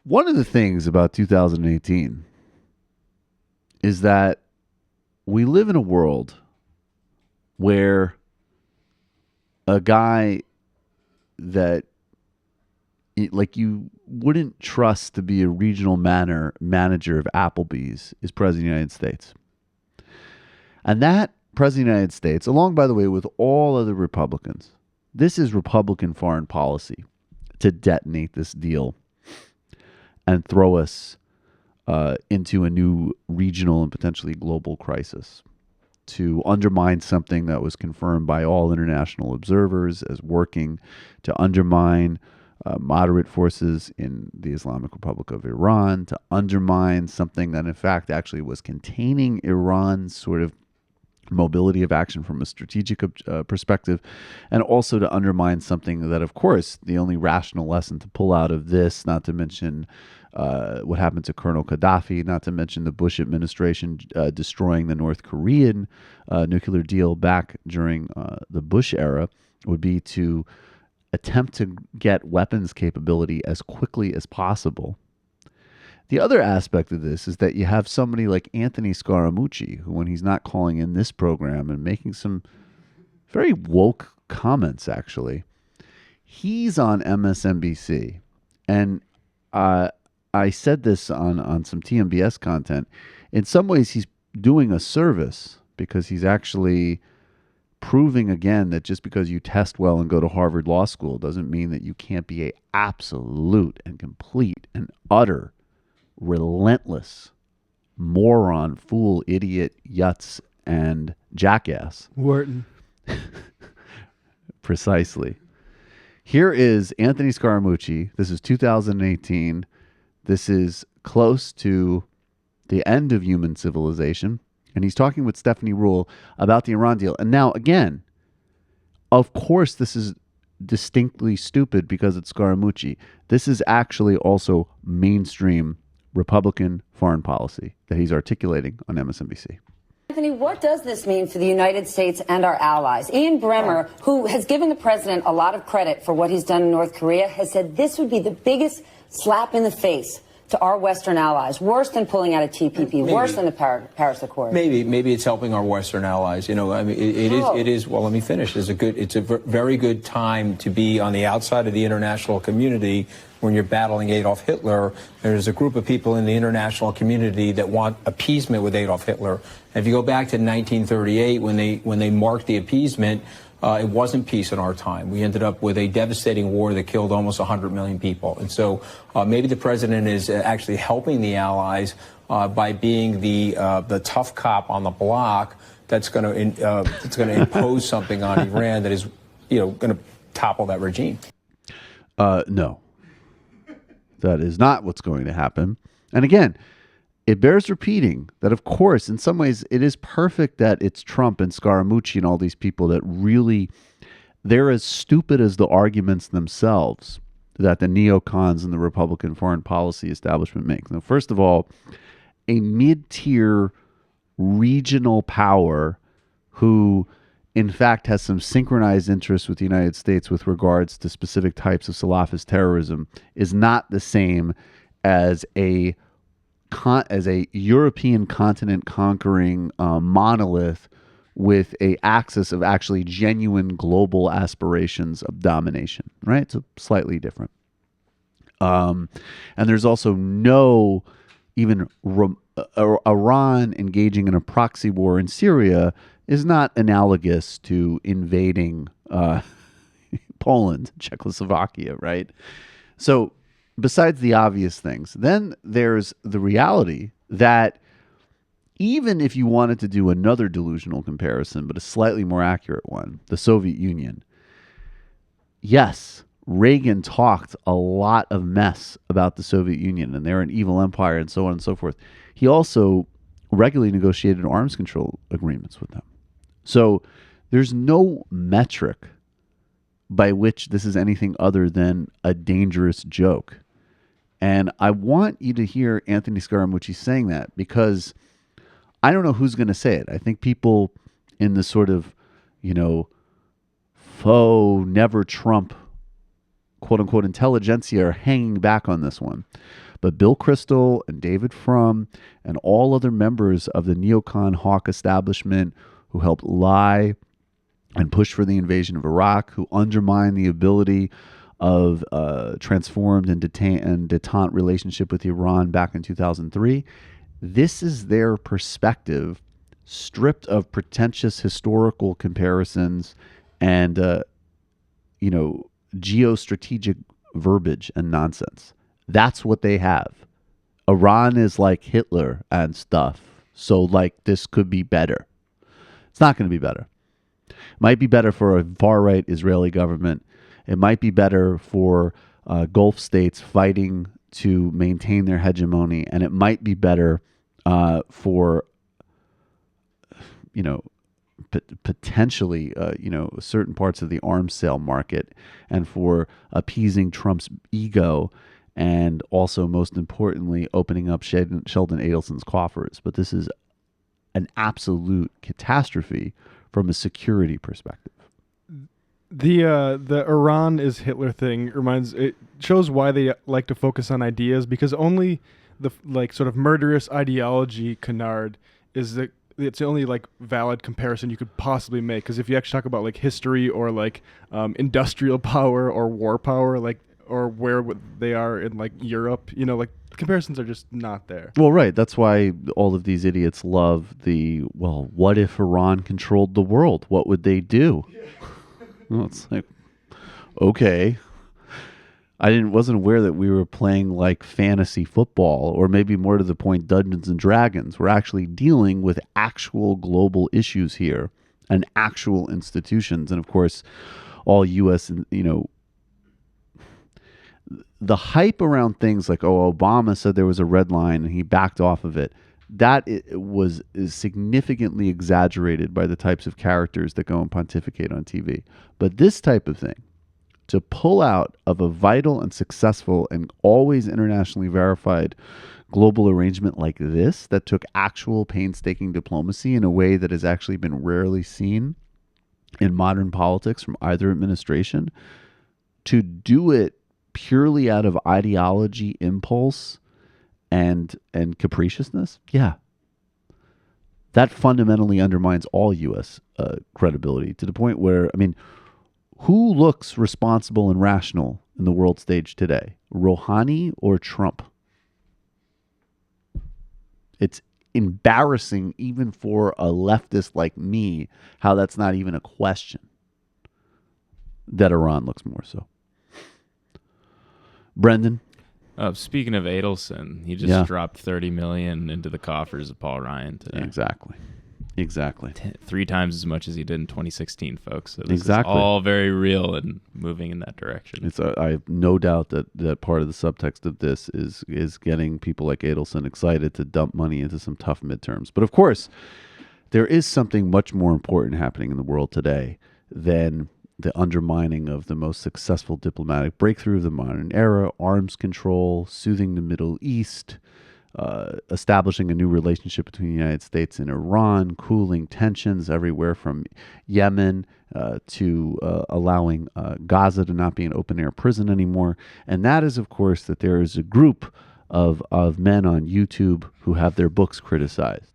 One of the things about 2018 is that we live in a world where a guy that like you wouldn't trust to be a regional manager of Applebee's is president of the United States. And that president of the United States, along, by the way, with all other Republicans, this is Republican foreign policy to detonate this deal and throw us into a new regional and potentially global crisis, to undermine something that was confirmed by all international observers as working to undermine moderate forces in the Islamic Republic of Iran, to undermine something that in fact actually was containing Iran's sort of mobility of action from a strategic perspective, and also to undermine something that, of course, the only rational lesson to pull out of this, not to mention what happened to Colonel Gaddafi, not to mention the Bush administration destroying the North Korean nuclear deal back during the Bush era, would be to attempt to get weapons capability as quickly as possible. The other aspect of this is that you have somebody like Anthony Scaramucci, who, when he's not calling in this program and making some very woke comments, actually, he's on MSNBC. And I said this on some TMBS content. In some ways, he's doing a service because he's actually proving again that just because you test well and go to Harvard Law School doesn't mean that you can't be a absolute and complete and utter relentless moron, fool, idiot, yutz, and jackass. Wharton. Precisely. Here is Anthony Scaramucci. This is 2018. This is close to the end of human civilization. And he's talking with Stephanie Ruhle about the Iran deal. And now, again, of course, this is distinctly stupid because it's Scaramucci. This is actually also mainstream Republican foreign policy that he's articulating on MSNBC. Anthony, what does this mean for the United States and our allies? Ian Bremmer, who has given the president a lot of credit for what he's done in North Korea, has said this would be the biggest slap in the face to our Western allies, worse than pulling out of TPP, worse than the Paris Accord. Maybe it's helping our Western allies. You know, I mean, it is. Well, let me finish. It's a very good time to be on the outside of the international community when you're battling Adolf Hitler. There's a group of people in the international community that want appeasement with Adolf Hitler. And if you go back to 1938, when they marked the appeasement, it wasn't peace in our time. We ended up with a devastating war that killed almost 100 million people. And so maybe the president is actually helping the allies by being the tough cop on the block that's going to impose something on Iran that is, going to topple that regime. No, that is not what's going to happen. And again, it bears repeating that, of course, in some ways, it is perfect that it's Trump and Scaramucci and all these people that really, they're as stupid as the arguments themselves that the neocons and the Republican foreign policy establishment make. Now, first of all, a mid-tier regional power who, in fact, has some synchronized interests with the United States with regards to specific types of Salafist terrorism is not the same as a European continent conquering monolith with a axis of actually genuine global aspirations of domination, right? So slightly different. And there's also no even Iran engaging in a proxy war in Syria is not analogous to invading Poland, Czechoslovakia, right? So besides the obvious things, then there's the reality that even if you wanted to do another delusional comparison, but a slightly more accurate one, the Soviet Union, yes, Reagan talked a lot of mess about the Soviet Union and they're an evil empire and so on and so forth. He also regularly negotiated arms control agreements with them. So there's no metric by which this is anything other than a dangerous joke. And I want you to hear Anthony Scaramucci saying that because I don't know who's going to say it. I think people in the sort of, faux, never Trump, quote unquote, intelligentsia are hanging back on this one. But Bill Kristol and David Frum and all other members of the Neocon hawk establishment who helped lie and push for the invasion of Iraq, who undermined the ability of transformed and detente relationship with Iran back in 2003. This is their perspective, stripped of pretentious historical comparisons and, geostrategic verbiage and nonsense. That's what they have. Iran is like Hitler and stuff. So, like, this could be better. It's not going to be better. It might be better for a far-right Israeli government. It might be better for Gulf states fighting to maintain their hegemony. And it might be better for, potentially, certain parts of the arms sale market and for appeasing Trump's ego and also, most importantly, opening up Sheldon Adelson's coffers. But this is an absolute catastrophe from a security perspective. The Iran is Hitler thing it shows why they like to focus on ideas, because only the sort of murderous ideology canard is it's the only valid comparison you could possibly make. Because if you actually talk about history or industrial power or war power, or where they are in Europe, comparisons are just not there. Well, right. That's why all of these idiots love what if Iran controlled the world? What would they do? Well, it's like, okay. Wasn't aware that we were playing fantasy football, or maybe more to the point, Dungeons and Dragons. We're actually dealing with actual global issues here and actual institutions. And of course, all U.S. The hype around things like, Obama said there was a red line and he backed off of it. That is significantly exaggerated by the types of characters that go and pontificate on TV. But this type of thing, to pull out of a vital and successful and always internationally verified global arrangement like this, that took actual painstaking diplomacy in a way that has actually been rarely seen in modern politics from either administration, to do it purely out of ideology, impulse, and capriciousness, that fundamentally undermines all U.S. credibility, to the point where, who looks responsible and rational in the world stage today? Rouhani or Trump? It's embarrassing even for a leftist like me how that's not even a question, that Iran looks more so. Brendan? Speaking of Adelson, he just dropped $30 million into the coffers of Paul Ryan today. Exactly. 3 times as much as he did in 2016, folks. So this is all very real and moving in that direction. I have no doubt that part of the subtext of this is getting people like Adelson excited to dump money into some tough midterms. But of course, there is something much more important happening in the world today than the undermining of the most successful diplomatic breakthrough of the modern era, arms control, soothing the Middle East, establishing a new relationship between the United States and Iran, cooling tensions everywhere from Yemen to allowing Gaza to not be an open-air prison anymore. And that is, of course, that there is a group of men on YouTube who have their books criticized.